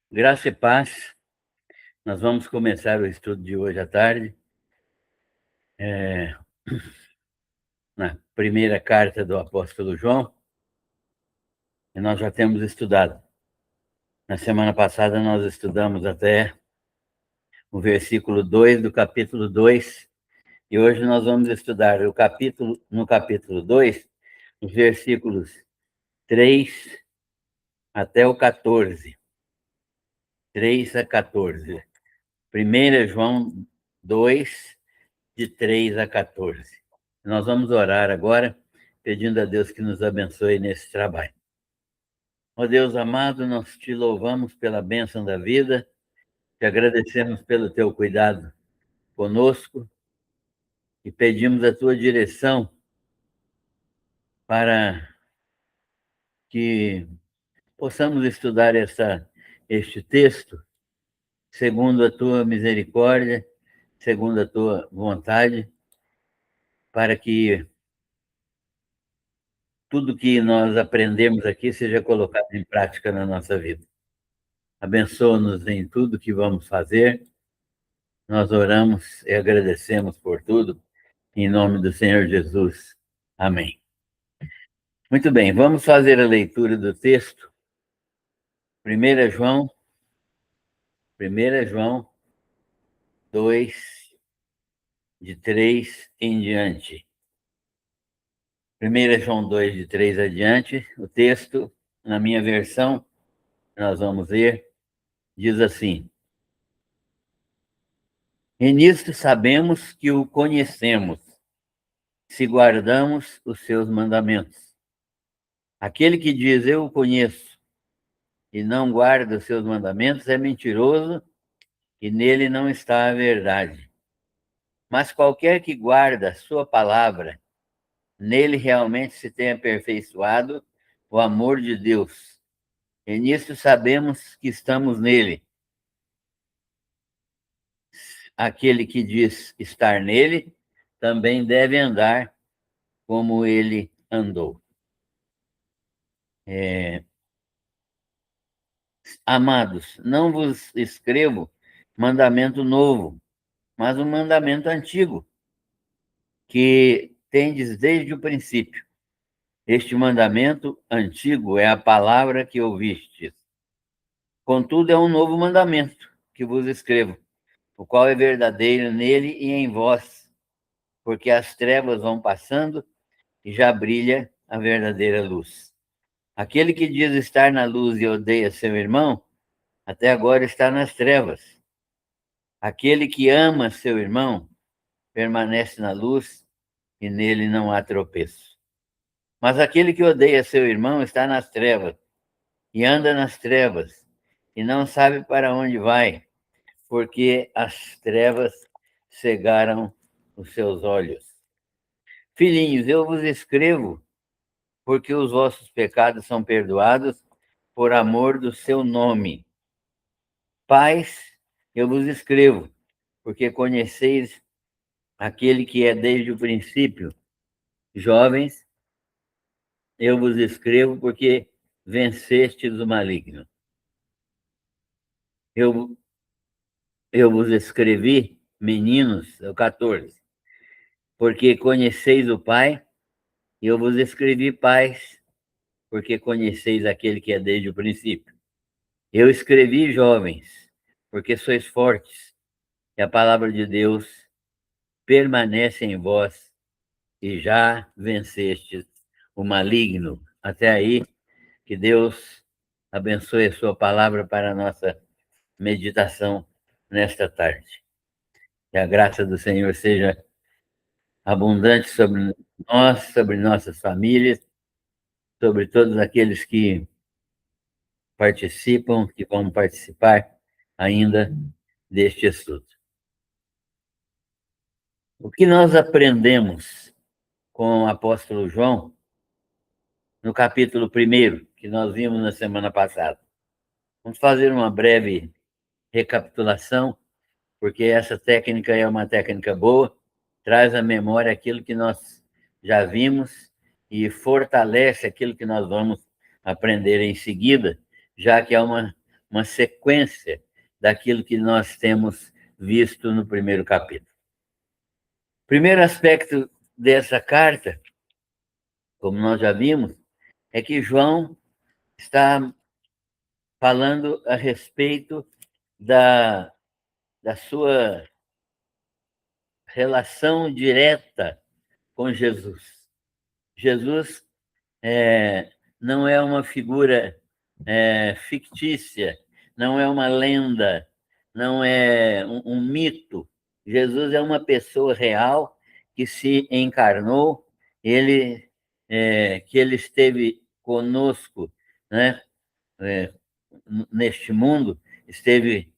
Graça e paz. Nós vamos começar o estudo de hoje à tarde, na primeira carta do apóstolo João, e nós já temos estudado. Na semana passada nós estudamos até o versículo 2 do capítulo 2, e hoje nós vamos estudar no capítulo 2, os versículos 3 até o 14. 3 a 14. 1 João 2, de 3 a 14. Nós vamos orar agora, pedindo a Deus que nos abençoe nesse trabalho. Ó Deus amado, nós te louvamos pela bênção da vida, te agradecemos pelo teu cuidado conosco e pedimos a tua direção para que possamos estudar este texto segundo a tua misericórdia, segundo a tua vontade, para que tudo que nós aprendemos aqui seja colocado em prática na nossa vida. Abençoa-nos em tudo que vamos fazer. Nós oramos e agradecemos por tudo, em nome do Senhor Jesus. Amém. Muito bem, vamos fazer a leitura do texto. 1 João 2, de 3 em diante. 1 João 2, de 3 adiante, o texto, na minha versão, nós vamos ver, diz assim: E nisto sabemos que o conhecemos, se guardamos os seus mandamentos. Aquele que diz, eu o conheço, e não guarda os seus mandamentos, é mentiroso, e nele não está a verdade. Mas qualquer que guarda a sua palavra, nele realmente se tem aperfeiçoado o amor de Deus. E nisso sabemos que estamos nele. Aquele que diz estar nele, também deve andar como ele andou. Amados, não vos escrevo mandamento novo, mas um mandamento antigo, que tendes desde o princípio. Este mandamento antigo é a palavra que ouvistes. Contudo, é um novo mandamento que vos escrevo, o qual é verdadeiro nele e em vós, porque as trevas vão passando e já brilha a verdadeira luz. Aquele que diz estar na luz e odeia seu irmão, até agora está nas trevas. Aquele que ama seu irmão permanece na luz e nele não há tropeço. Mas aquele que odeia seu irmão está nas trevas e anda nas trevas e não sabe para onde vai, porque as trevas cegaram os seus olhos. Filhinhos, eu vos escrevo porque os vossos pecados são perdoados por amor do seu nome. Pais, eu vos escrevo porque conheceis aquele que é desde o princípio. Jovens, eu vos escrevo porque vencestes o maligno. Eu vos escrevi, meninos, é o 14, porque conheceis o Pai, e eu vos escrevi, pais, porque conheceis aquele que é desde o princípio. Eu escrevi, jovens, porque sois fortes, e a palavra de Deus permanece em vós, e já vencestes o maligno. Até aí, que Deus abençoe a sua palavra para a nossa meditação nesta tarde. Que a graça do Senhor seja abundante sobre nós, sobre nossas famílias, sobre todos aqueles que participam, que vão participar ainda deste estudo. O que nós aprendemos com o apóstolo João no capítulo 1, que nós vimos na semana passada? Vamos fazer uma breve recapitulação, porque essa técnica é uma técnica boa, traz à memória aquilo que nós já vimos e fortalece aquilo que nós vamos aprender em seguida, já que é uma uma sequência daquilo que nós temos visto no primeiro capítulo. O primeiro aspecto dessa carta, como nós já vimos, é que João está falando a respeito da sua relação direta com Jesus. Jesus não é uma figura fictícia, não é uma lenda, não é um mito. Jesus é uma pessoa real que se encarnou, que ele esteve conosco, né? Neste mundo, esteve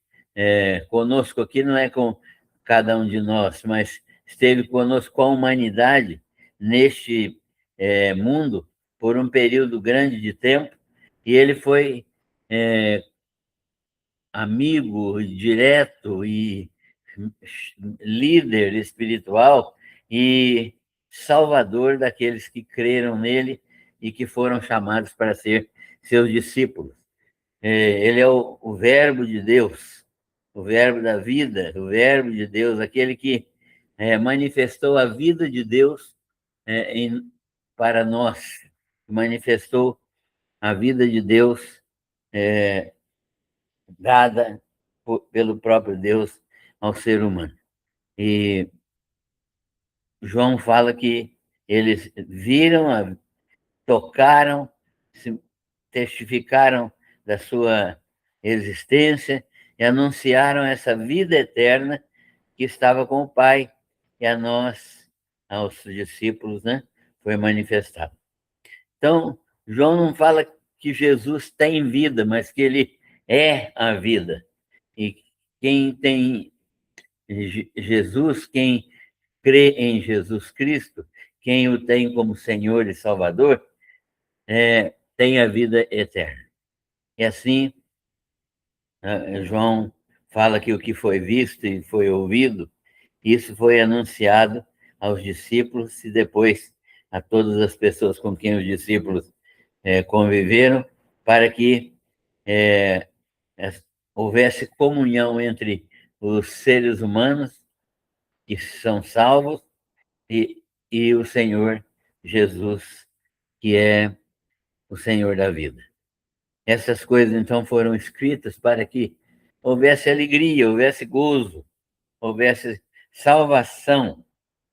conosco aqui, não é com cada um de nós, mas esteve conosco com a humanidade neste mundo por um período grande de tempo, e ele foi amigo direto e líder espiritual e salvador daqueles que creram nele e que foram chamados para ser seus discípulos. Ele é o Verbo de Deus, o Verbo da vida, o Verbo de Deus, aquele que manifestou a vida de Deus para nós, manifestou a vida de Deus dada pelo próprio Deus ao ser humano. E João fala que eles viram, tocaram, testificaram da sua existência e anunciaram essa vida eterna que estava com o Pai e a nós, aos discípulos, né, foi manifestado. Então, João não fala que Jesus tem vida, mas que ele é a vida. E quem tem Jesus, quem crê em Jesus Cristo, quem o tem como Senhor e Salvador, tem a vida eterna. E assim, João fala que o que foi visto e foi ouvido, isso foi anunciado aos discípulos e depois a todas as pessoas com quem os discípulos conviveram, para que houvesse comunhão entre os seres humanos que são salvos e o Senhor Jesus, que é o Senhor da vida. Essas coisas, então, foram escritas para que houvesse alegria, houvesse gozo, houvesse salvação,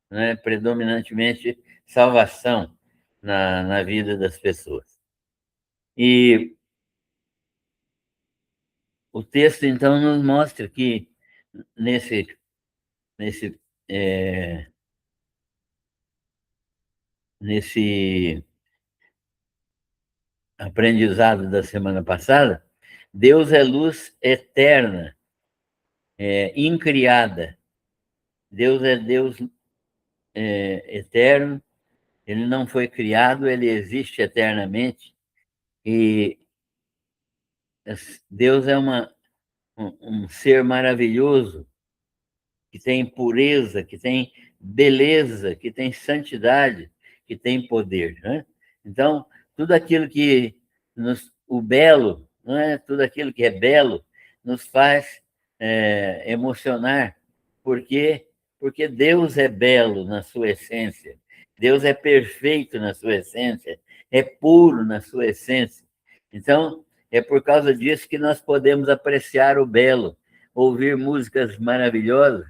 né? Predominantemente salvação na vida das pessoas. E o texto, então, nos mostra que nesse, é, nesse aprendizado da semana passada, Deus é luz eterna, incriada. Deus é Deus eterno, ele não foi criado, ele existe eternamente. E Deus é um ser maravilhoso, que tem pureza, que tem beleza, que tem santidade, que tem poder, né? Então, tudo aquilo que o belo, não é? Tudo aquilo que é belo nos faz emocionar. Por quê? Porque Deus é belo na sua essência, Deus é perfeito na sua essência, é puro na sua essência. Então, é por causa disso que nós podemos apreciar o belo, ouvir músicas maravilhosas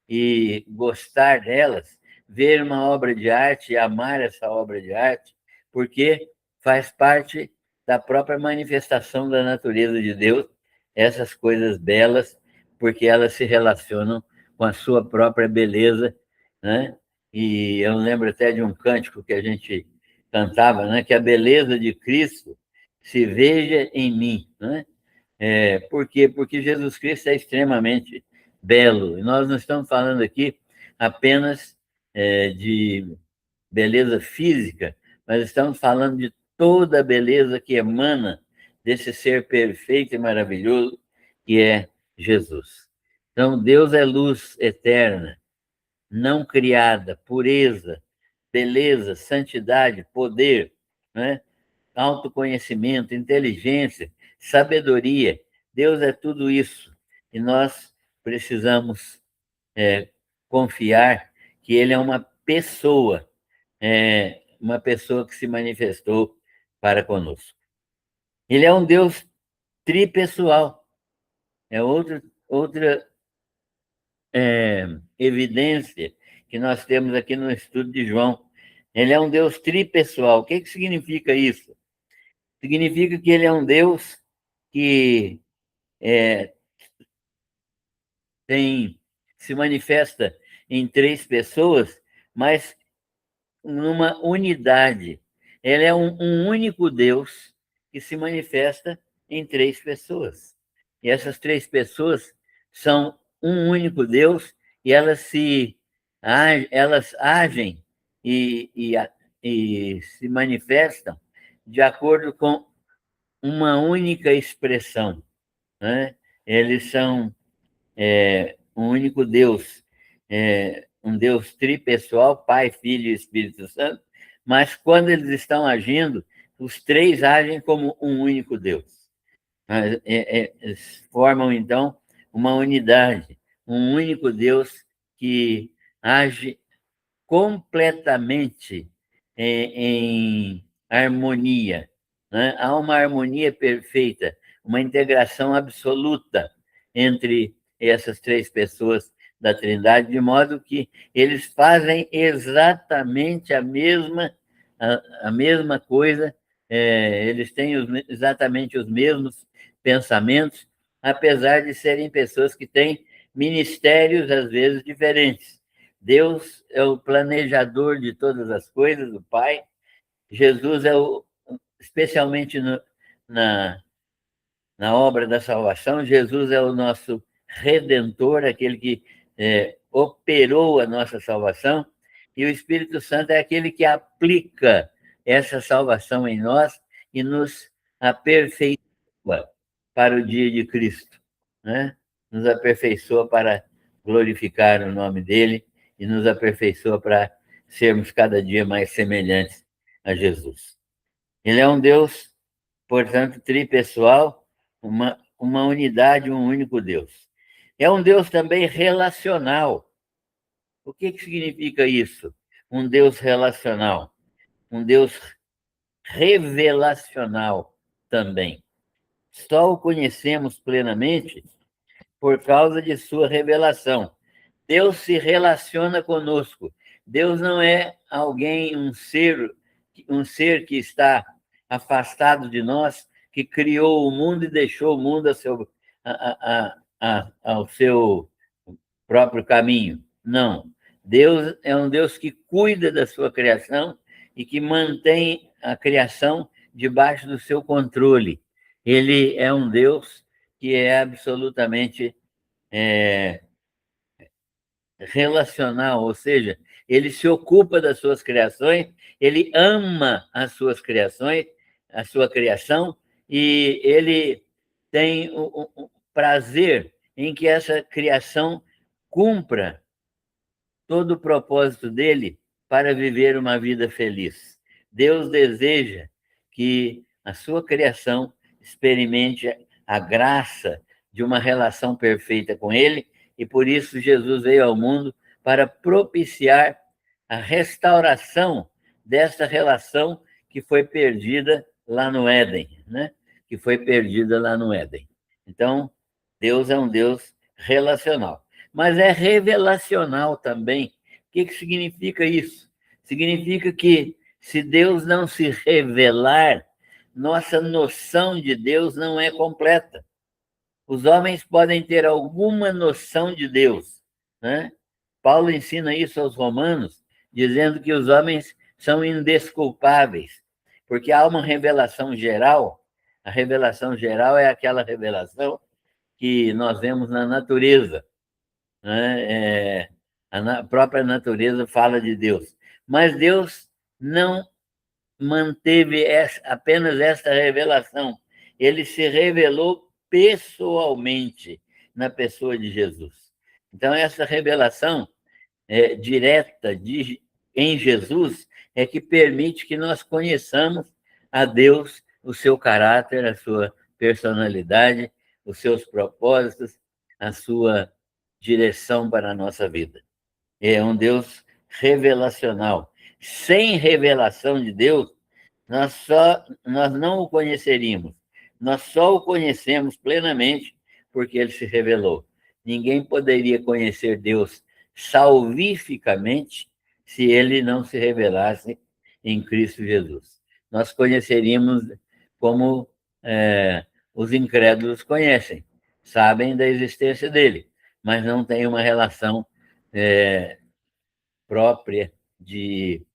e gostar delas, ver uma obra de arte e amar essa obra de arte, porque faz parte da própria manifestação da natureza de Deus, essas coisas belas, porque elas se relacionam com a sua própria beleza, né? E eu lembro até de um cântico que a gente cantava, né? Que a beleza de Cristo se veja em mim, né? Por quê? Porque Jesus Cristo é extremamente belo. E nós não estamos falando aqui apenas de beleza física, mas estamos falando de toda a beleza que emana desse ser perfeito e maravilhoso que é Jesus. Então, Deus é luz eterna, não criada, pureza, beleza, santidade, poder, né? Autoconhecimento, inteligência, sabedoria, Deus é tudo isso. E nós precisamos confiar que Ele é uma pessoa que se manifestou para conosco. Ele é um Deus tripessoal. É outra evidência que nós temos aqui no estudo de João. Ele é um Deus tripessoal. O que significa isso? Significa que ele é um Deus que se manifesta em três pessoas, mas numa unidade. Ele é um único Deus que se manifesta em três pessoas. E essas três pessoas são um único Deus e elas agem e se manifestam de acordo com uma única expressão, né? Eles são um único Deus, um Deus tripessoal, Pai, Filho e Espírito Santo, mas quando eles estão agindo, os três agem como um único Deus. Formam, então, uma unidade, um único Deus que age completamente em harmonia, né? Há uma harmonia perfeita, uma integração absoluta entre essas três pessoas da Trindade, de modo que eles fazem exatamente a mesma coisa, eles têm exatamente os mesmos pensamentos, apesar de serem pessoas que têm ministérios, às vezes, diferentes. Deus é o planejador de todas as coisas, o Pai. Jesus especialmente na obra da salvação, Jesus é o nosso redentor, aquele que operou a nossa salvação, e o Espírito Santo é aquele que aplica essa salvação em nós e nos aperfeiçoa para o dia de Cristo, né? Nos aperfeiçoa para glorificar o nome dele e nos aperfeiçoa para sermos cada dia mais semelhantes a Jesus. Ele é um Deus, portanto, tripessoal, uma unidade, um único Deus. É um Deus também relacional. O que significa isso? Um Deus relacional. Um Deus revelacional também. Só o conhecemos plenamente por causa de sua revelação. Deus se relaciona conosco. Deus não é alguém, um ser que está afastado de nós, que criou o mundo e deixou o mundo ao seu próprio caminho. Não. Deus é um Deus que cuida da sua criação e que mantém a criação debaixo do seu controle. Ele é um Deus que é absolutamente relacional, ou seja, ele se ocupa das suas criações, ele ama as suas criações, a sua criação, e ele tem o prazer em que essa criação cumpra todo o propósito dele para viver uma vida feliz. Deus deseja que a sua criação experimente a graça de uma relação perfeita com ele, e por isso Jesus veio ao mundo para propiciar a restauração dessa relação que foi perdida lá no Éden, né? Que foi perdida lá no Éden. Então, Deus é um Deus relacional, mas é revelacional também. O que significa isso? Significa que, se Deus não se revelar, nossa noção de Deus não é completa. Os homens podem ter alguma noção de Deus, né? Paulo ensina isso aos Romanos, dizendo que os homens são indesculpáveis, porque há uma revelação geral. A revelação geral é aquela revelação que nós vemos na natureza, né? A própria natureza fala de Deus. Mas Deus não manteve apenas esta revelação. Ele se revelou pessoalmente na pessoa de Jesus. Então, essa revelação direta em Jesus é que permite que nós conheçamos a Deus, o seu caráter, a sua personalidade, os seus propósitos, a sua direção para a nossa vida. É um Deus revelacional. Sem revelação de Deus, nós não o conheceríamos. Nós só o conhecemos plenamente porque ele se revelou. Ninguém poderia conhecer Deus salvificamente se ele não se revelasse em Cristo Jesus. Nós conheceríamos como os incrédulos conhecem, sabem da existência dele, mas não têm uma relação própria de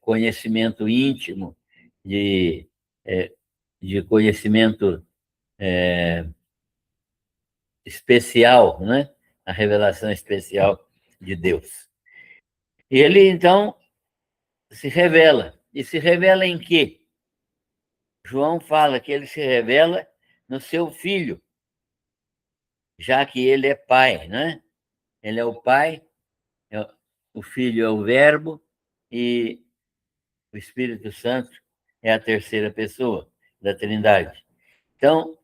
conhecimento íntimo, de, de conhecimento especial, né? A revelação especial de Deus. E ele, então, se revela. E se revela em quê? João fala que ele se revela no seu Filho, já que ele é Pai, né? Ele é o Pai, o Filho é o Verbo e o Espírito Santo é a terceira pessoa da Trindade. Então,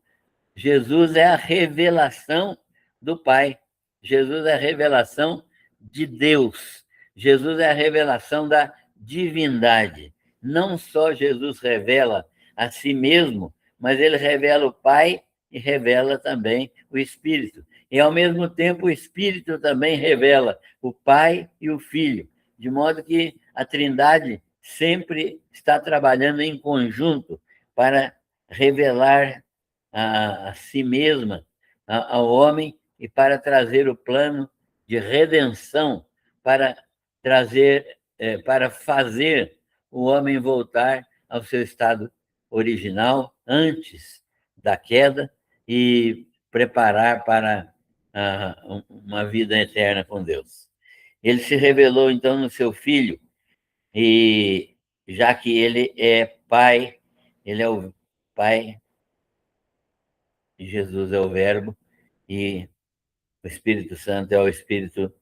Jesus é a revelação do Pai. Jesus é a revelação de Deus. Jesus é a revelação da divindade. Não só Jesus revela a si mesmo, mas ele revela o Pai e revela também o Espírito. E, ao mesmo tempo, o Espírito também revela o Pai e o Filho, de modo que a Trindade sempre está trabalhando em conjunto para revelar a si mesma, ao homem, e para trazer o plano de redenção, para trazer, para fazer o homem voltar ao seu estado original antes da queda e preparar para uma vida eterna com Deus. Ele se revelou, então, no seu Filho, e já que ele é Pai, ele é o Pai, Jesus é o Verbo, e o Espírito Santo é o Espírito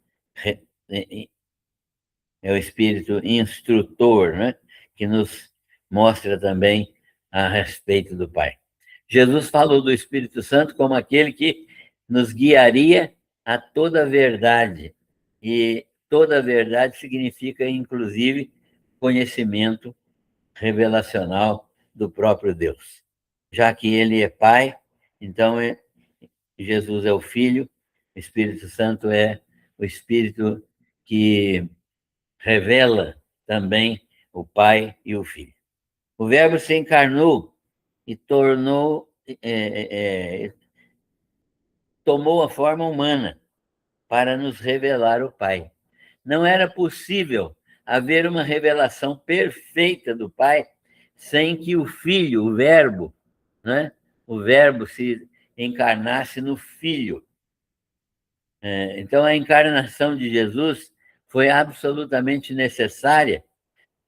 instrutor, né? Que nos mostra também a respeito do Pai. Jesus falou do Espírito Santo como aquele que nos guiaria a toda a verdade, e toda a verdade significa, inclusive, conhecimento revelacional do próprio Deus. Já que ele é Pai, então Jesus é o Filho, o Espírito Santo é o Espírito que revela também o Pai e o Filho. O Verbo se encarnou e tomou a forma humana para nos revelar o Pai. Não era possível haver uma revelação perfeita do Pai sem que o Filho, o Verbo, né? O Verbo se encarnasse no Filho. Então, a encarnação de Jesus foi absolutamente necessária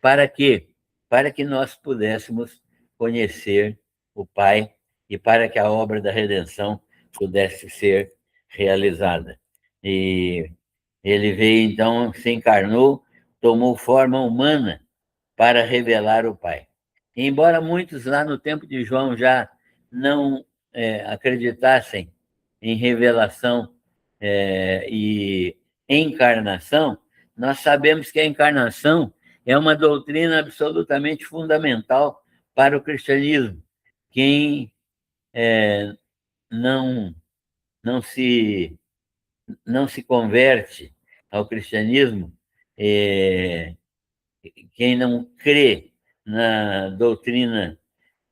para quê? Para que nós pudéssemos conhecer o Pai e para que a obra da redenção pudesse ser realizada. E ele veio, então, se encarnou, tomou forma humana para revelar o Pai. E, embora muitos lá no tempo de João já não acreditassem em revelação e encarnação, nós sabemos que a encarnação é uma doutrina absolutamente fundamental para o cristianismo. Quem não, não, se, não se converte ao cristianismo, quem não crê na doutrina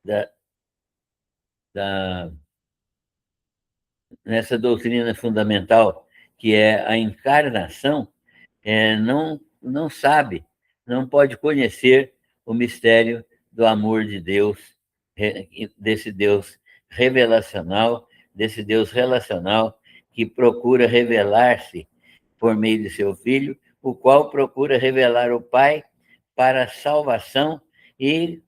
da, da, nessa doutrina fundamental que é a encarnação, não sabe, não pode conhecer o mistério do amor de Deus, desse Deus revelacional, desse Deus relacional que procura revelar-se por meio de seu Filho, o qual procura revelar o Pai para a salvação e,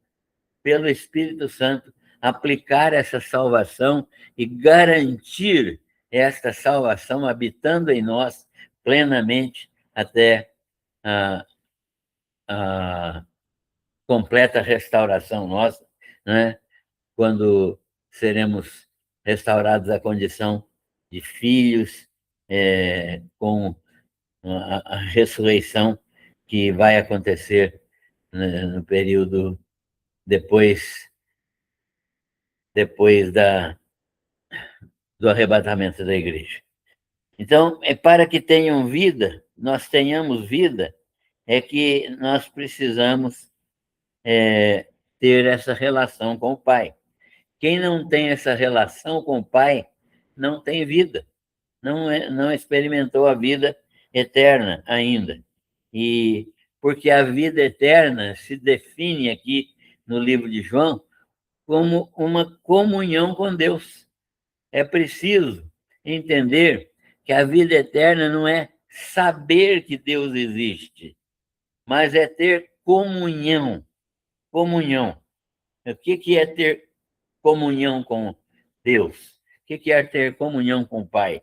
pelo Espírito Santo, aplicar essa salvação e garantir esta salvação habitando em nós plenamente até a completa restauração nossa, né? Quando seremos restaurados à condição de filhos, com a ressurreição que vai acontecer, né, no período depois do arrebatamento da igreja. Então, é para que tenham vida, nós tenhamos vida, é que nós precisamos ter essa relação com o Pai. Quem não tem essa relação com o Pai não tem vida, não experimentou a vida eterna ainda. E porque a vida eterna se define aqui no livro de João como uma comunhão com Deus. É preciso entender que a vida eterna não é saber que Deus existe, mas é ter comunhão. Comunhão. O que é ter comunhão com Deus? O que é ter comunhão com o Pai?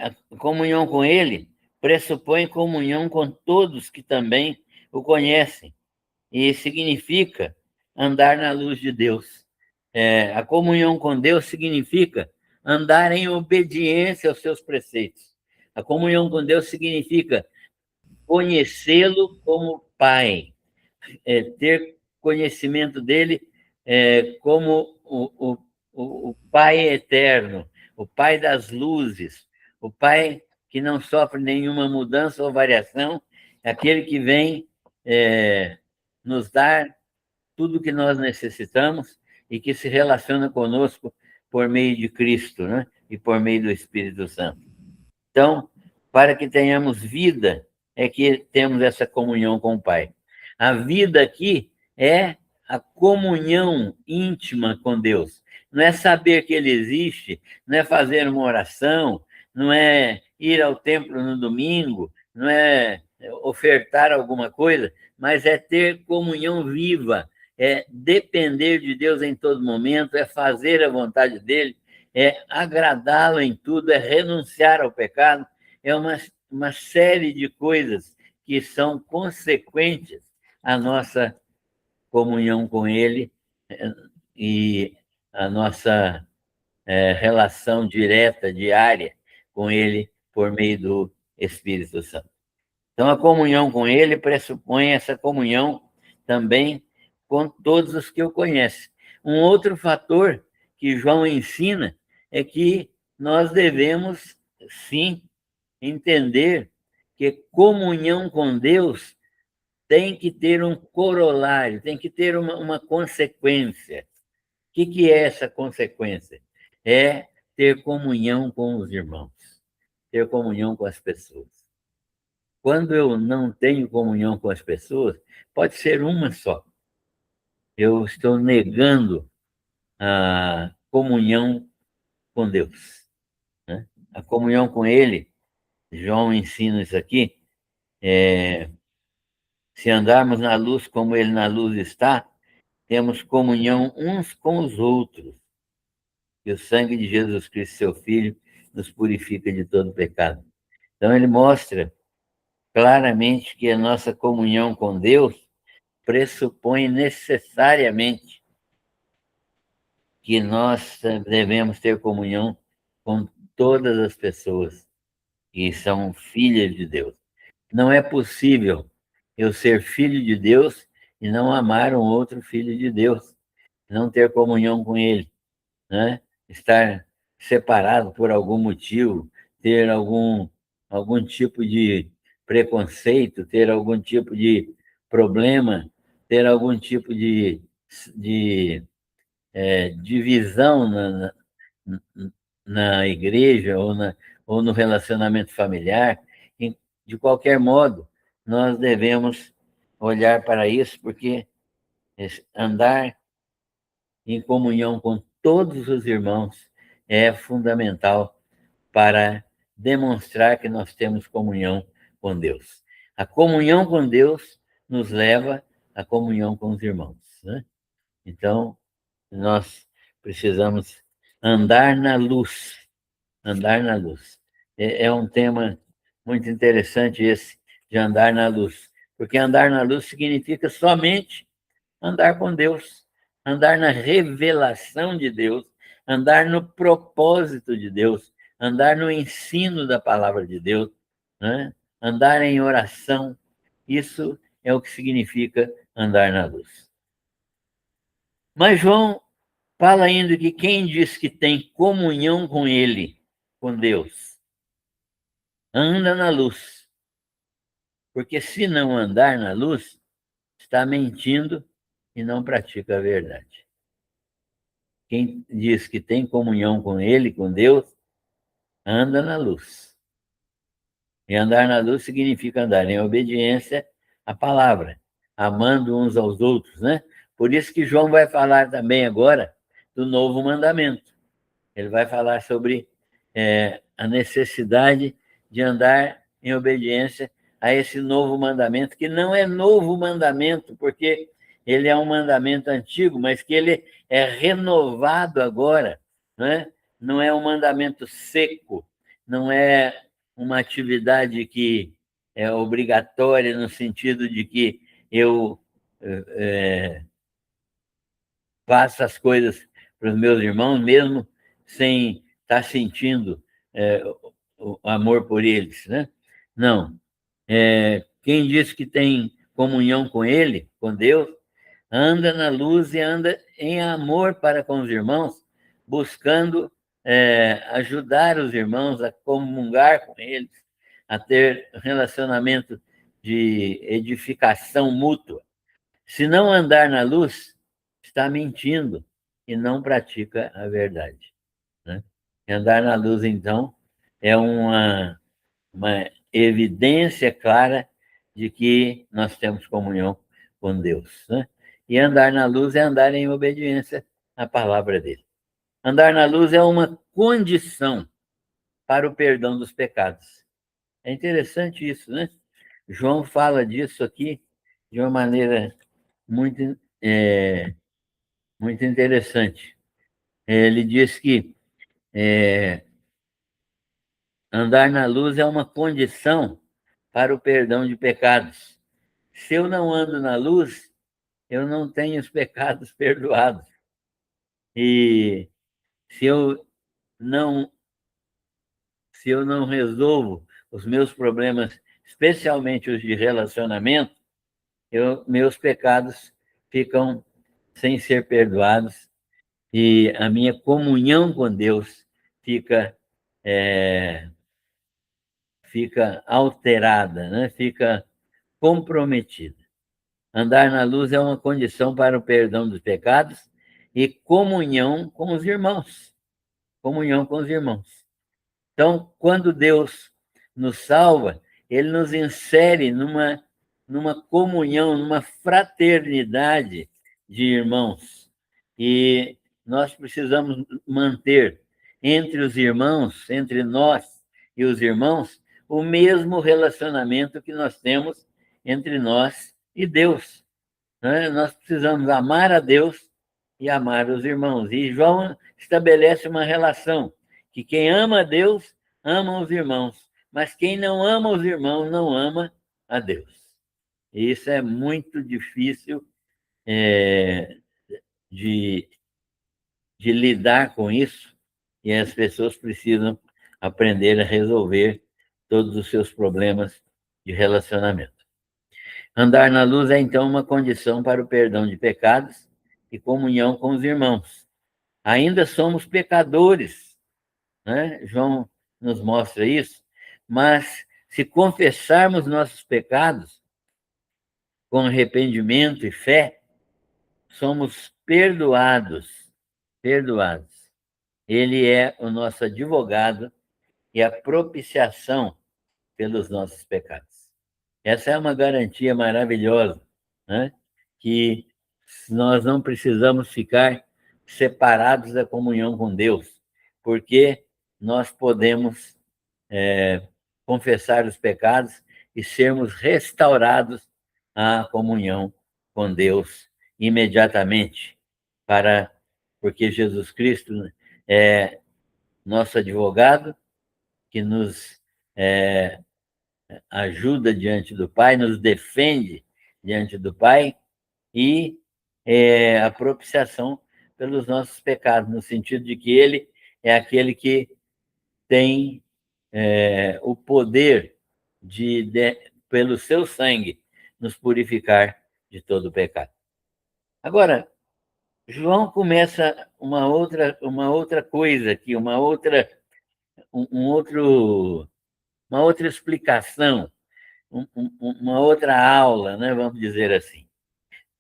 A comunhão com Ele pressupõe comunhão com todos que também o conhecem, e significa andar na luz de Deus. A comunhão com Deus significa andar em obediência aos seus preceitos. A comunhão com Deus significa conhecê-lo como Pai, ter conhecimento dele como o Pai eterno, o Pai das luzes, o Pai que não sofre nenhuma mudança ou variação, aquele que vem nos dar tudo o que nós necessitamos e que se relaciona conosco por meio de Cristo, né? E por meio do Espírito Santo. Então, para que tenhamos vida, é que temos essa comunhão com o Pai. A vida aqui é a comunhão íntima com Deus. Não é saber que Ele existe, não é fazer uma oração, não é ir ao templo no domingo, não é ofertar alguma coisa, mas é ter comunhão viva, é depender de Deus em todo momento, é fazer a vontade dEle, é agradá-lo em tudo, é renunciar ao pecado, é uma série de coisas que são consequentes à nossa comunhão com Ele e a nossa relação direta, diária com Ele, por meio do Espírito Santo. Então, a comunhão com Ele pressupõe essa comunhão também com todos os que o conhecem. Um outro fator que João ensina é que nós devemos, sim, entender que comunhão com Deus tem que ter um corolário, tem que ter uma consequência. O que é essa consequência? É ter comunhão com os irmãos, ter comunhão com as pessoas. Quando eu não tenho comunhão com as pessoas, pode ser uma só. Eu estou negando a comunhão com Deus, né? A comunhão com Ele, João ensina isso aqui, se andarmos na luz como Ele na luz está, temos comunhão uns com os outros. E o sangue de Jesus Cristo, seu Filho, nos purifica de todo pecado. Então, ele mostra claramente que a nossa comunhão com Deus pressupõe necessariamente que nós devemos ter comunhão com todas as pessoas que são filhas de Deus. Não é possível eu ser filho de Deus e não amar um outro filho de Deus, não ter comunhão com ele, né? Estar separado por algum motivo, ter algum tipo de preconceito, ter algum tipo de problema, ter algum tipo de divisão na igreja ou no relacionamento familiar. De qualquer modo, nós devemos olhar para isso, porque andar em comunhão com todos os irmãos é fundamental para demonstrar que nós temos comunhão com Deus. A comunhão com Deus nos leva à comunhão com os irmãos, né? Então, nós precisamos andar na luz, andar na luz. É um tema muito interessante esse, de andar na luz, porque andar na luz significa somente andar com Deus, andar na revelação de Deus, andar no propósito de Deus, andar no ensino da palavra de Deus, né? Andar em oração. Isso é o que significa andar na luz. Mas João fala ainda que quem diz que tem comunhão com ele, com Deus, anda na luz. Porque se não andar na luz, está mentindo e não pratica a verdade. Quem diz que tem comunhão com ele, com Deus, anda na luz. E andar na luz significa andar em obediência à palavra, amando uns aos outros, né? Por isso que João vai falar também agora do novo mandamento. Ele vai falar sobre a necessidade de andar em obediência a esse novo mandamento, que não é novo mandamento, porque ele é um mandamento antigo, mas que ele é renovado agora, né? Não é um mandamento seco, não é uma atividade que é obrigatória no sentido de que eu faço as coisas para os meus irmãos, mesmo sem estar sentindo o amor por eles, né? Não. Quem diz que tem comunhão com ele, com Deus, anda na luz e anda em amor para com os irmãos, buscando ajudar os irmãos a comungar com eles, a ter relacionamento de edificação mútua. Se não andar na luz, está mentindo e não pratica a verdade, né? E andar na luz, então, é uma evidência clara de que nós temos comunhão com Deus, né? E andar na luz é andar em obediência à palavra dele. Andar na luz é uma condição para o perdão dos pecados. É interessante isso, né? João fala disso aqui de uma maneira muito, muito interessante. Ele diz que andar na luz é uma condição para o perdão de pecados. Se eu não ando na luz, eu não tenho os pecados perdoados. E se eu não, se eu não resolvo os meus problemas, especialmente os de relacionamento, meus pecados ficam sem ser perdoados e a minha comunhão com Deus fica alterada, né? Fica comprometida. Andar na luz é uma condição para o perdão dos pecados e comunhão com os irmãos. Comunhão com os irmãos. Então, quando Deus nos salva, ele nos insere numa comunhão, numa fraternidade de irmãos. E nós precisamos manter entre os irmãos, entre nós e os irmãos, o mesmo relacionamento que nós temos entre nós e Deus, né? Nós precisamos amar a Deus e amar os irmãos. E João estabelece uma relação, que quem ama a Deus, ama os irmãos, mas quem não ama os irmãos, não ama a Deus. E isso é muito difícil de, de lidar com isso, e as pessoas precisam aprender a resolver todos os seus problemas de relacionamento. Andar na luz é, então, uma condição para o perdão de pecados e comunhão com os irmãos. Ainda somos pecadores, né? João nos mostra isso, mas se confessarmos nossos pecados com arrependimento e fé, somos perdoados, perdoados. Ele é o nosso advogado e a propiciação pelos nossos pecados. Essa é uma garantia maravilhosa, né? Que nós não precisamos ficar separados da comunhão com Deus, porque nós podemos confessar os pecados e sermos restaurados à comunhão com Deus imediatamente, porque Jesus Cristo é nosso advogado, que nos ajuda diante do Pai, nos defende diante do Pai, e a propiciação pelos nossos pecados, no sentido de que ele é aquele que tem o poder pelo seu sangue, nos purificar de todo o pecado. Agora, João começa uma outra coisa aqui, uma outra explicação, uma outra aula, né, vamos dizer assim.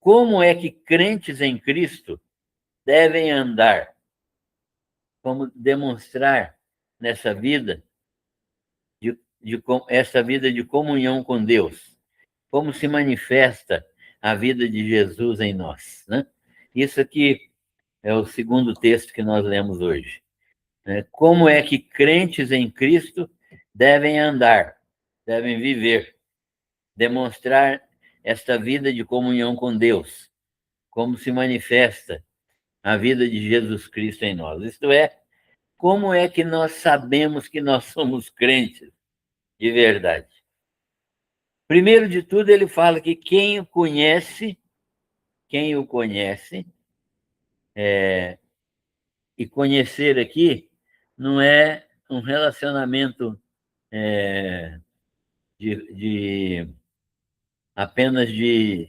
Como é que crentes em Cristo devem andar? Como demonstrar nessa vida, essa vida de comunhão com Deus? Como se manifesta a vida de Jesus em nós, né? Isso aqui é o segundo texto que nós lemos hoje, né? Como é que crentes em Cristo devem andar, devem viver, demonstrar esta vida de comunhão com Deus, como se manifesta a vida de Jesus Cristo em nós. Isto é, como é que nós sabemos que nós somos crentes de verdade? Primeiro de tudo, ele fala que quem o conhece, e conhecer aqui não é um relacionamento de apenas de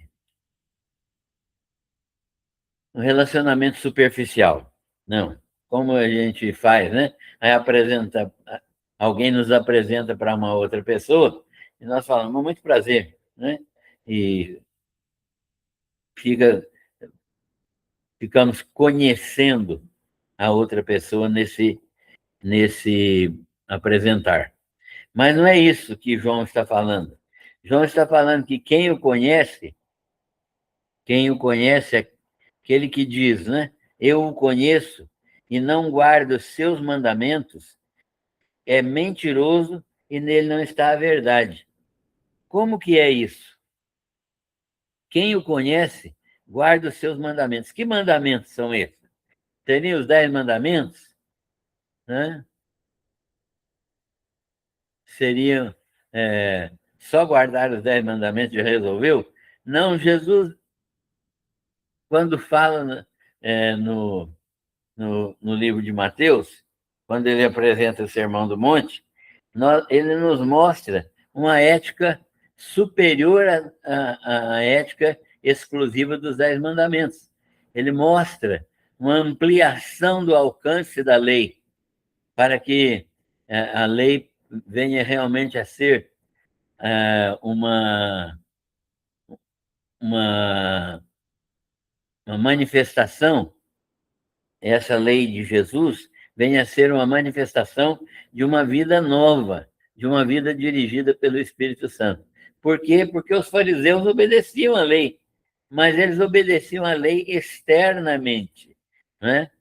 um relacionamento superficial. Não. Como a gente faz, né? Aí alguém nos apresenta para uma outra pessoa e nós falamos, muito prazer, né? E ficamos conhecendo a outra pessoa nesse apresentar. Mas não é isso que João está falando. João está falando que quem o conhece é aquele que diz, né? Eu o conheço e não guardo os seus mandamentos, é mentiroso e nele não está a verdade. Como que é isso? Quem o conhece, guarda os seus mandamentos. Que mandamentos são esses? Seriam os 10 mandamentos? Né? Seriam só guardar os 10 mandamentos já resolveu? Não, Jesus, quando fala no livro de Mateus, quando ele apresenta o Sermão do Monte, ele nos mostra uma ética superior à ética exclusiva dos 10 mandamentos. Ele mostra uma ampliação do alcance da lei, para que a lei venha realmente a ser uma manifestação, essa lei de Jesus venha a ser uma manifestação de uma vida nova, de uma vida dirigida pelo Espírito Santo. Por quê? Porque os fariseus obedeciam a lei, mas eles obedeciam a lei externamente, né?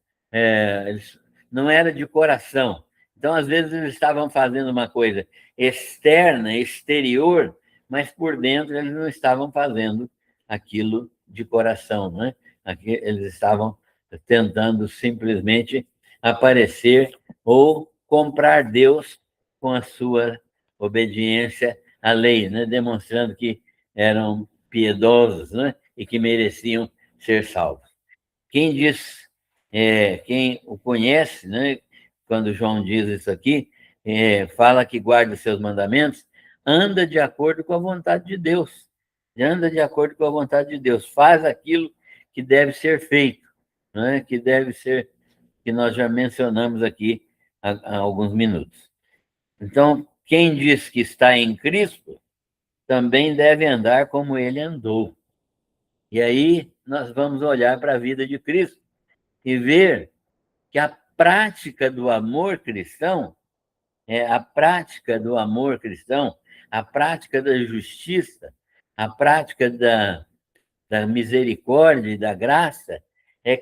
Eles não era de coração. Então, às vezes, eles estavam fazendo uma coisa externa, exterior, mas por dentro eles não estavam fazendo aquilo de coração, né? Aqui, eles estavam tentando simplesmente aparecer ou comprar Deus com a sua obediência à lei, né? Demonstrando que eram piedosos, né? E que mereciam ser salvos. Quem diz, quem o conhece, né? Quando João diz isso aqui, fala que guarda os seus mandamentos, anda de acordo com a vontade de Deus. Anda de acordo com a vontade de Deus. Faz aquilo que deve ser feito, né? Que deve ser, que nós já mencionamos aqui há alguns minutos. Então, quem diz que está em Cristo, também deve andar como ele andou. E aí nós vamos olhar para a vida de Cristo e ver que a prática do amor cristão, a prática do amor cristão, a prática da justiça, a prática da misericórdia e da graça,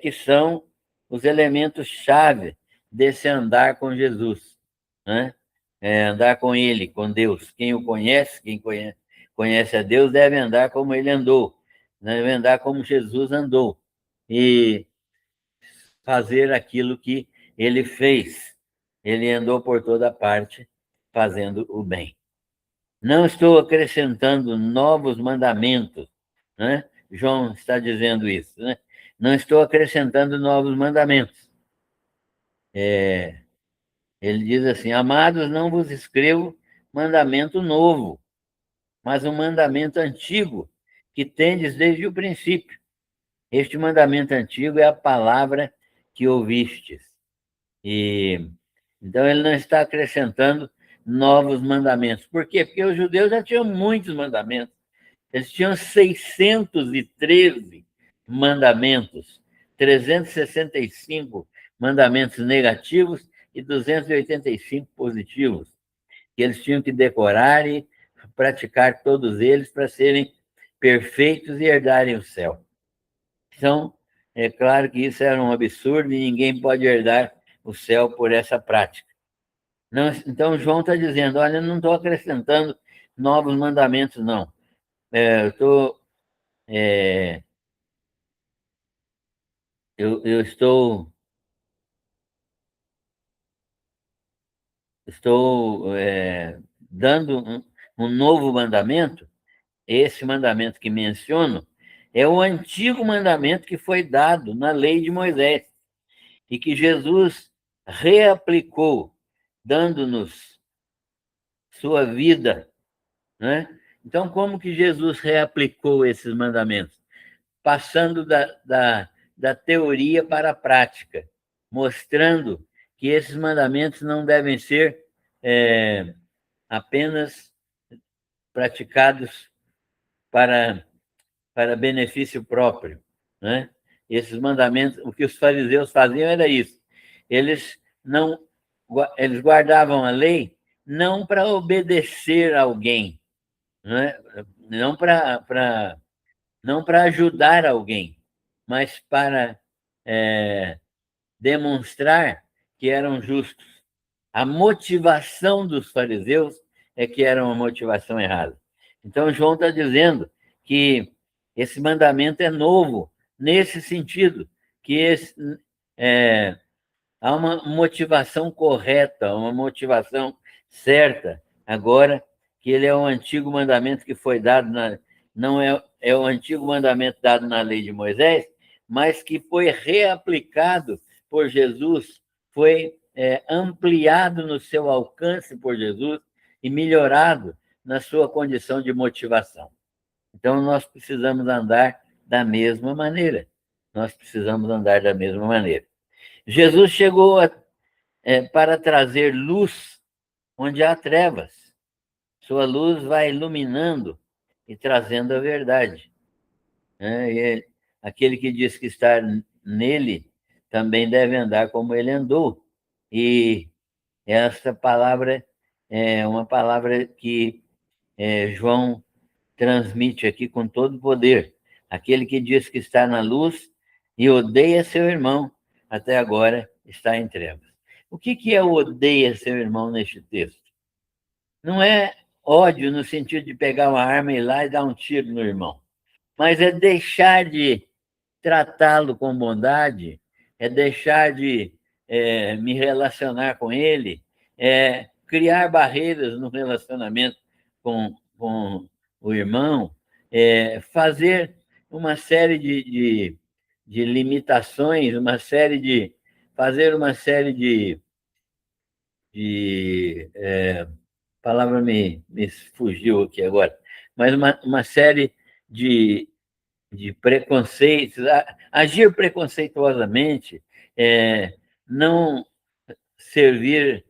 que são os elementos-chave desse andar com Jesus, né? Andar com Ele, com Deus. Quem o conhece, conhece a Deus, deve andar como Ele andou, deve andar como Jesus andou, e fazer aquilo que Ele fez. Ele andou por toda parte, fazendo o bem. Não estou acrescentando novos mandamentos, né? João está dizendo isso, né? Não estou acrescentando novos mandamentos. Ele diz assim: amados, não vos escrevo mandamento novo, mas um mandamento antigo, que tendes desde o princípio. Este mandamento antigo é a palavra que ouvistes. E então ele não está acrescentando novos mandamentos. Por quê? Porque os judeus já tinham muitos mandamentos. Eles tinham 613 mandamentos, 365 mandamentos negativos e 285 positivos, que eles tinham que decorar e praticar todos eles para serem perfeitos e herdarem o céu. Então, é claro que isso era um absurdo e ninguém pode herdar o céu por essa prática. Não, então, João está dizendo: olha, eu não estou acrescentando novos mandamentos, não. É, eu estou dando um novo mandamento. Esse mandamento que menciono é o antigo mandamento que foi dado na lei de Moisés e que Jesus reaplicou, dando-nos sua vida, né? Então, como que Jesus reaplicou esses mandamentos? Passando da teoria para a prática, mostrando que esses mandamentos não devem ser apenas praticados para, para benefício próprio, né? Esses mandamentos, o que os fariseus faziam era isso. Eles não eles guardavam a lei não para obedecer a alguém, né? Não para ajudar alguém, mas para demonstrar que eram justos. A motivação dos fariseus é que era uma motivação errada. Então, João está dizendo que esse mandamento é novo, nesse sentido, que há uma motivação correta, uma motivação certa. Agora, que ele é um antigo mandamento que foi dado não é o antigo mandamento dado na lei de Moisés, mas que foi reaplicado por Jesus, foi ampliado no seu alcance por Jesus e melhorado na sua condição de motivação. Então, nós precisamos andar da mesma maneira. Nós precisamos andar da mesma maneira. Jesus chegou para trazer luz onde há trevas. Sua luz vai iluminando e trazendo a verdade. E aquele que diz que está nele também deve andar como ele andou. E essa palavra é uma palavra que João transmite aqui com todo o poder. Aquele que diz que está na luz e odeia seu irmão, até agora está em trevas. O que é odeia seu irmão neste texto? Não é ódio no sentido de pegar uma arma e ir lá e dar um tiro no irmão, mas é deixar de tratá-lo com bondade, é deixar de me relacionar com ele, criar barreiras no relacionamento com o irmão, fazer uma série de limitações, fazer uma série de palavra me fugiu aqui agora, mas uma série de preconceitos, agir preconceituosamente, não servir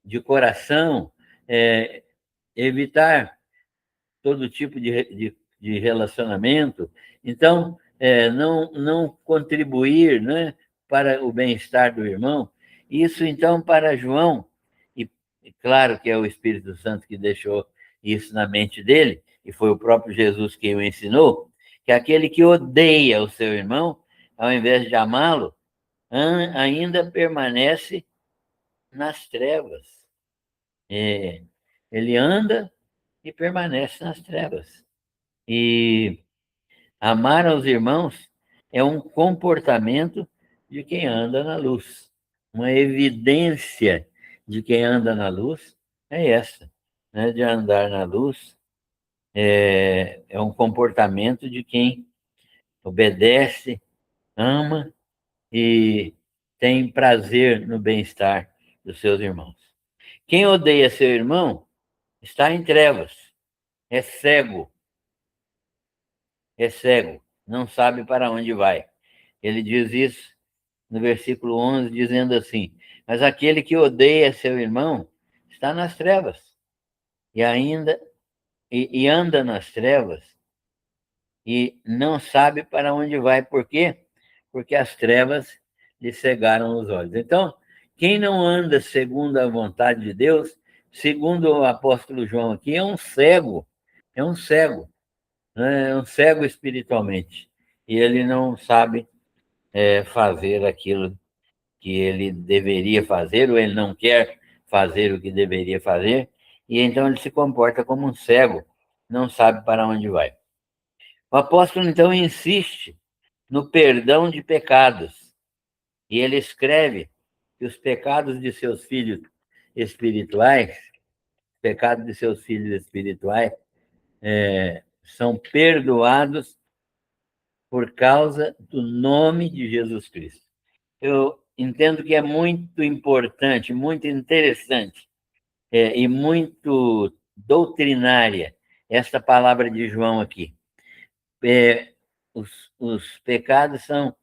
de coração, evitar todo tipo de relacionamento. Então, não contribuir, né, para o bem-estar do irmão. Isso, então, para João, e claro que é o Espírito Santo que deixou isso na mente dele, e foi o próprio Jesus quem o ensinou, que aquele que odeia o seu irmão, ao invés de amá-lo, ainda permanece nas trevas. Ele anda e permanece nas trevas. E amar aos irmãos é um comportamento de quem anda na luz. Uma evidência de quem anda na luz é essa, né? De andar na luz é um comportamento de quem obedece, ama e tem prazer no bem-estar dos seus irmãos. Quem odeia seu irmão está em trevas, é cego, não sabe para onde vai. Ele diz isso no versículo 11, dizendo assim: mas aquele que odeia seu irmão está nas trevas e ainda e anda nas trevas e não sabe para onde vai. Por quê? Porque as trevas lhe cegaram os olhos. Então, quem não anda segundo a vontade de Deus, segundo o apóstolo João aqui, é um cego, né? É um cego espiritualmente. E ele não sabe fazer aquilo que ele deveria fazer, ou ele não quer fazer o que deveria fazer, e então ele se comporta como um cego, não sabe para onde vai. O apóstolo, então, insiste no perdão de pecados, e ele escreve que os pecados de seus filhos espirituais, são perdoados por causa do nome de Jesus Cristo. Eu entendo que é muito importante, muito interessante e muito doutrinária esta palavra de João aqui. Os pecados são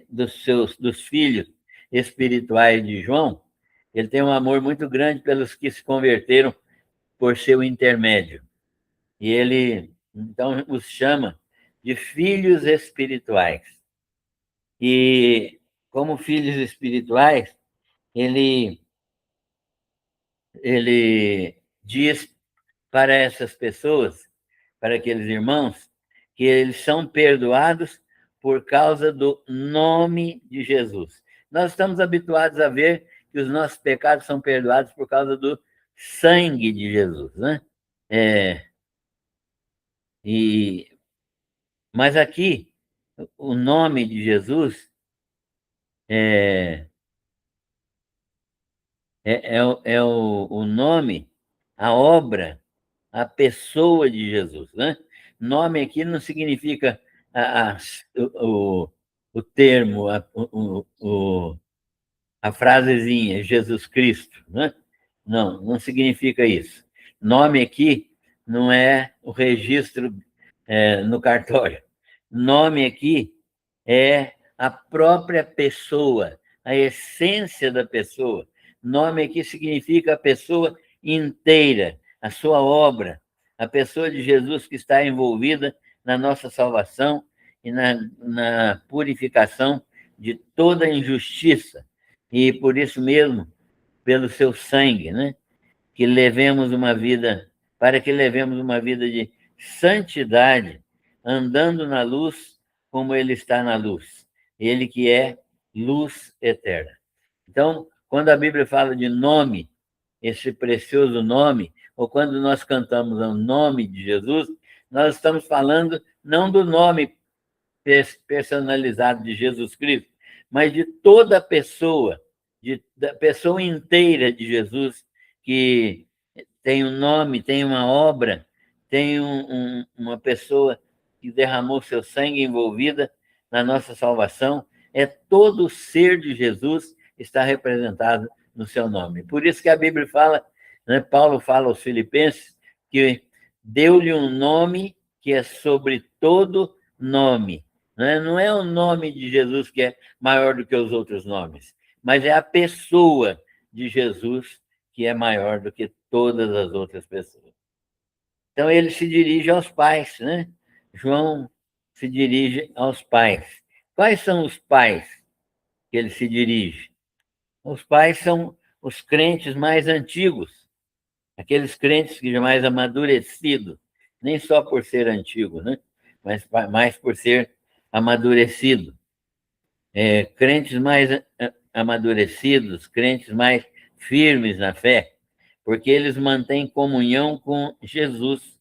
dos filhos espirituais de João. Ele tem um amor muito grande pelos que se converteram por seu intermédio. E ele, então, os chama de filhos espirituais. E, como filhos espirituais, ele diz para essas pessoas, para aqueles irmãos, que eles são perdoados por causa do nome de Jesus. Nós estamos habituados a ver que os nossos pecados são perdoados por causa do sangue de Jesus, né? Mas aqui, o nome de Jesus é, o nome, a obra, a pessoa de Jesus, né? Nome aqui não significa o termo, a frasezinha, Jesus Cristo, né? Não significa isso. Nome aqui não é o registro no cartório. Nome aqui é a própria pessoa, a essência da pessoa. Nome aqui significa a pessoa inteira, a sua obra, a pessoa de Jesus que está envolvida na nossa salvação e na purificação de toda injustiça. E por isso mesmo, pelo seu sangue, né? Para que levemos uma vida de santidade, andando na luz como ele está na luz. Ele que é luz eterna. Então, quando a Bíblia fala de nome, esse precioso nome, ou quando nós cantamos o nome de Jesus, nós estamos falando não do nome personalizado de Jesus Cristo, mas de toda a pessoa, da pessoa inteira de Jesus, que tem um nome, tem uma obra, tem uma pessoa que derramou seu sangue envolvida na nossa salvação. Todo o ser de Jesus está representado no seu nome. Por isso que a Bíblia fala, né, Paulo fala aos Filipenses, que deu-lhe um nome que é sobre todo nome. Né? Não é o nome de Jesus que é maior do que os outros nomes, mas é a pessoa de Jesus que é maior do que todas as outras pessoas. Então, ele se dirige aos pais, né? João se dirige aos pais. Quais são os pais que ele se dirige? Os pais são os crentes mais antigos, aqueles crentes que já mais amadurecidos, nem só por ser antigo, né? Mas mais por ser amadurecido. Crentes mais amadurecidos, crentes mais firmes na fé, porque eles mantêm comunhão com Jesus.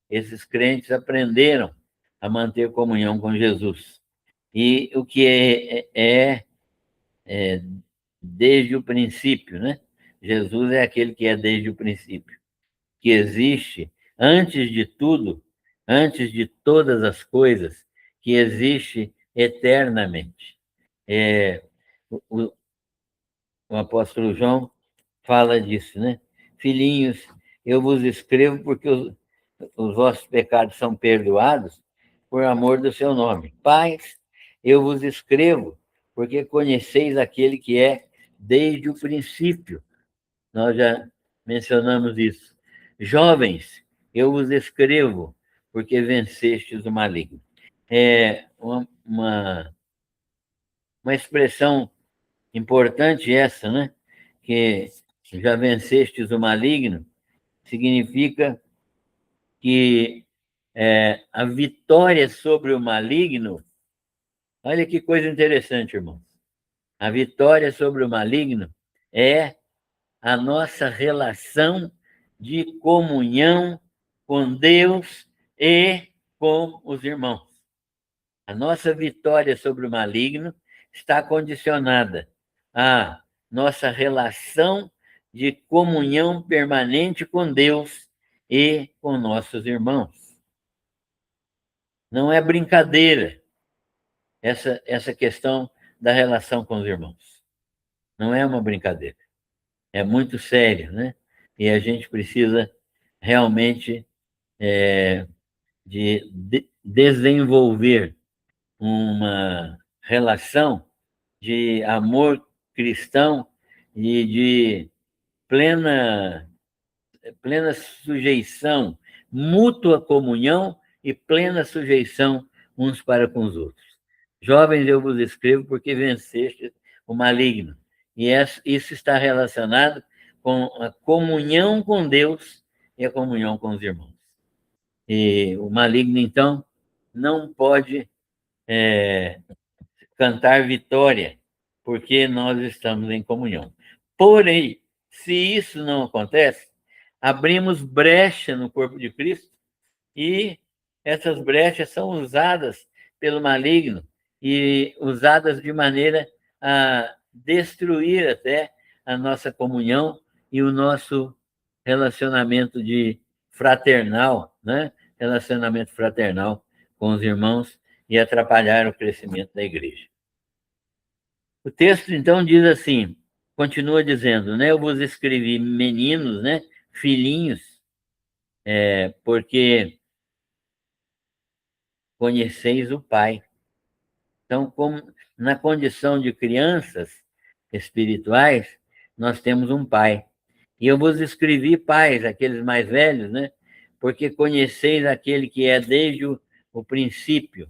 Esses crentes aprenderam a manter comunhão com Jesus. E o que é desde o princípio, né? Jesus é aquele que é desde o princípio, que existe antes de tudo, antes de todas as coisas, que existe eternamente. O, o apóstolo João fala disso, né? Filhinhos, eu vos escrevo porque os vossos pecados são perdoados por amor do seu nome. Pais, eu vos escrevo porque conheceis aquele que é desde o princípio. Nós já mencionamos isso. Jovens, eu vos escrevo porque vencestes o maligno. É uma expressão importante essa, né? Que já vencestes o maligno, significa que a vitória sobre o maligno, olha que coisa interessante, irmão. A vitória sobre o maligno é a nossa relação de comunhão com Deus e com os irmãos. A nossa vitória sobre o maligno está condicionada à nossa relação de comunhão permanente com Deus e com nossos irmãos. Não é brincadeira essa questão da relação com os irmãos. Não é uma brincadeira. É muito sério, né? E a gente precisa realmente desenvolver uma relação de amor cristão e de plena sujeição, mútua comunhão e plena sujeição uns para com os outros. Jovens, eu vos escrevo porque venceste o maligno. E isso está relacionado com a comunhão com Deus e a comunhão com os irmãos. E o maligno, então, não pode cantar vitória, porque nós estamos em comunhão. Porém, se isso não acontece, abrimos brecha no corpo de Cristo e essas brechas são usadas pelo maligno e usadas de maneira a destruir até a nossa comunhão e o nosso relacionamento fraternal, né? Relacionamento fraternal com os irmãos e atrapalhar o crescimento da igreja. O texto, então, diz assim, continua dizendo, né? Eu vos escrevi meninos, né? Filhinhos, porque conheceis o Pai. Então, como na condição de crianças espirituais, nós temos um Pai. E eu vos escrevi pais, aqueles mais velhos, né? Porque conheceis aquele que é desde o princípio.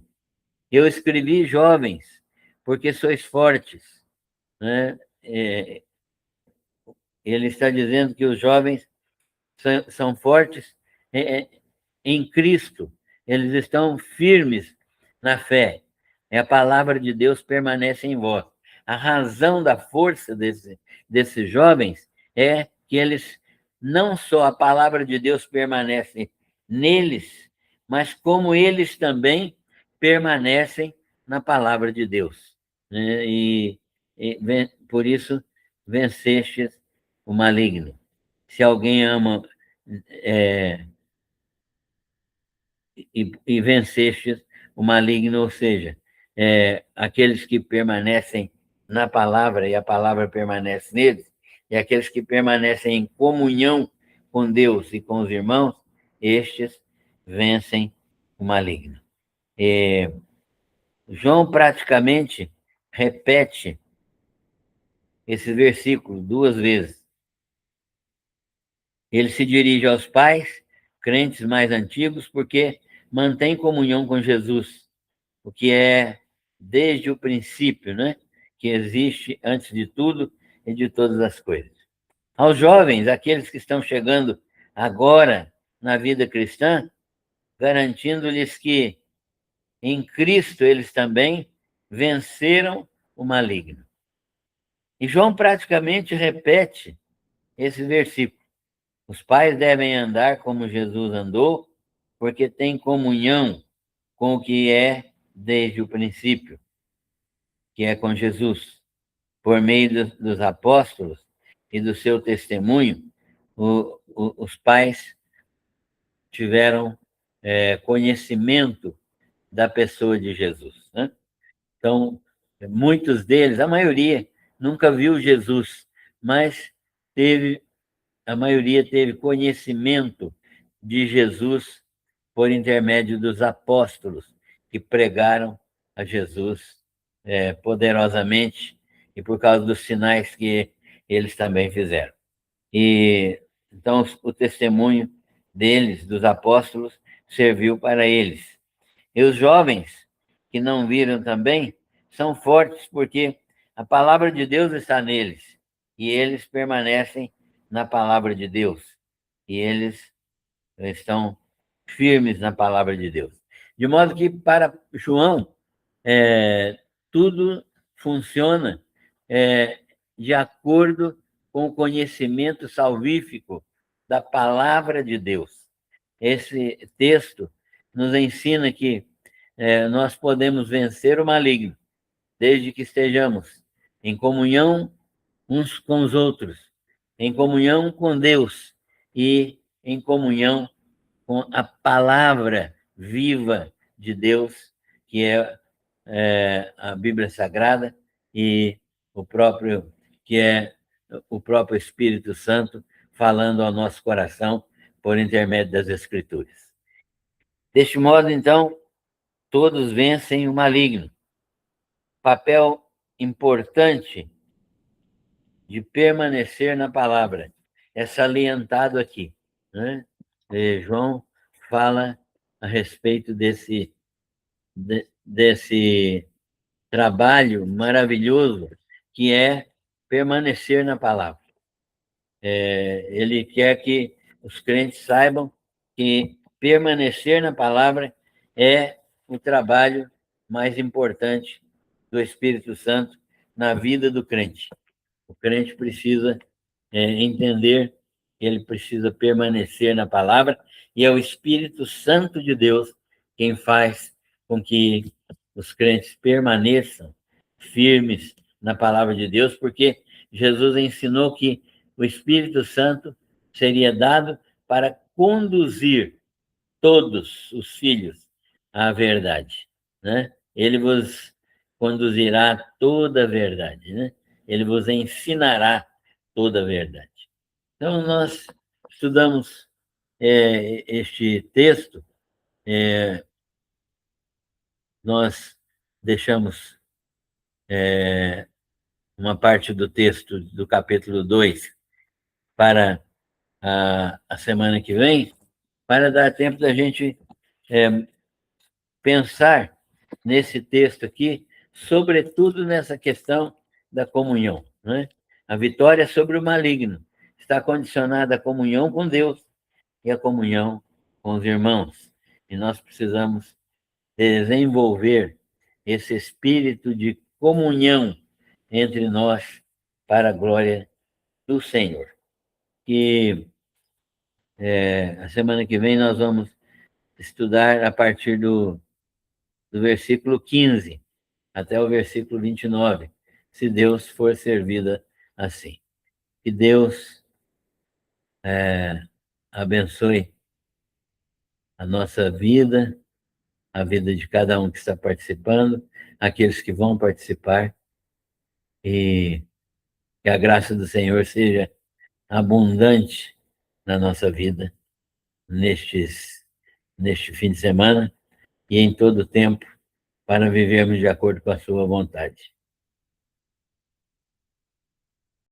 Eu escrevi jovens, porque sois fortes, né? Ele está dizendo que os jovens são fortes em Cristo, eles estão firmes na fé. A palavra de Deus permanece em vós. A razão da força desses jovens é que eles, não só a palavra de Deus permanece neles, mas como eles também permanecem na palavra de Deus. Né? Por isso, vencestes o maligno. Se alguém ama e vencestes o maligno, ou seja, aqueles que permanecem na palavra e a palavra permanece neles, e aqueles que permanecem em comunhão com Deus e com os irmãos, estes vencem o maligno. João praticamente repete esse versículo 2 vezes. Ele se dirige aos pais, crentes mais antigos, porque mantém comunhão com Jesus, o que é desde o princípio, né? Que existe antes de tudo e de todas as coisas. Aos jovens, aqueles que estão chegando agora na vida cristã, garantindo-lhes que em Cristo eles também venceram o maligno. E João praticamente repete esse versículo. Os pais devem andar como Jesus andou, porque tem comunhão com o que é desde o princípio, que é com Jesus. Por meio dos apóstolos e do seu testemunho, os pais tiveram conhecimento da pessoa de Jesus, né? Então, muitos deles, a maioria, nunca viu Jesus, mas a maioria teve conhecimento de Jesus por intermédio dos apóstolos, que pregaram a Jesus poderosamente e por causa dos sinais que eles também fizeram. E então o testemunho deles, dos apóstolos, serviu para eles. E os jovens que não viram também são fortes porque a palavra de Deus está neles e eles permanecem na palavra de Deus e eles estão firmes na palavra de Deus. De modo que para João tudo funciona de acordo com o conhecimento salvífico da palavra de Deus. Esse texto nos ensina que nós podemos vencer o maligno, desde que estejamos em comunhão uns com os outros, em comunhão com Deus e em comunhão com a palavra viva de Deus, que é a Bíblia Sagrada e que é o próprio Espírito Santo falando ao nosso coração por intermédio das Escrituras. Deste modo, então, todos vencem o maligno. Papel importante de permanecer na palavra é salientado aqui, né? João fala a respeito desse trabalho maravilhoso que é permanecer na palavra. Ele quer que os crentes saibam que permanecer na palavra é o trabalho mais importante do Espírito Santo na vida do crente. O crente precisa entender que ele precisa permanecer na palavra e é o Espírito Santo de Deus quem faz com que os crentes permaneçam firmes na palavra de Deus, porque Jesus ensinou que o Espírito Santo seria dado para conduzir todos os filhos à verdade, né? Ele vos conduzirá toda a verdade, né? Ele vos ensinará toda a verdade. Então, nós estudamos este texto, nós deixamos uma parte do texto do capítulo 2 para a semana que vem, para dar tempo da gente pensar nesse texto aqui, sobretudo nessa questão da comunhão, né? A vitória sobre o maligno está condicionada à comunhão com Deus e à comunhão com os irmãos. E nós precisamos desenvolver esse espírito de comunhão entre nós para a glória do Senhor. Que a semana que vem nós vamos estudar a partir do versículo 15 até o versículo 29, se Deus for servida assim. Que Deus abençoe a nossa vida, a vida de cada um que está participando, aqueles que vão participar, e que a graça do Senhor seja abundante na nossa vida neste fim de semana e em todo o tempo, para vivermos de acordo com a sua vontade.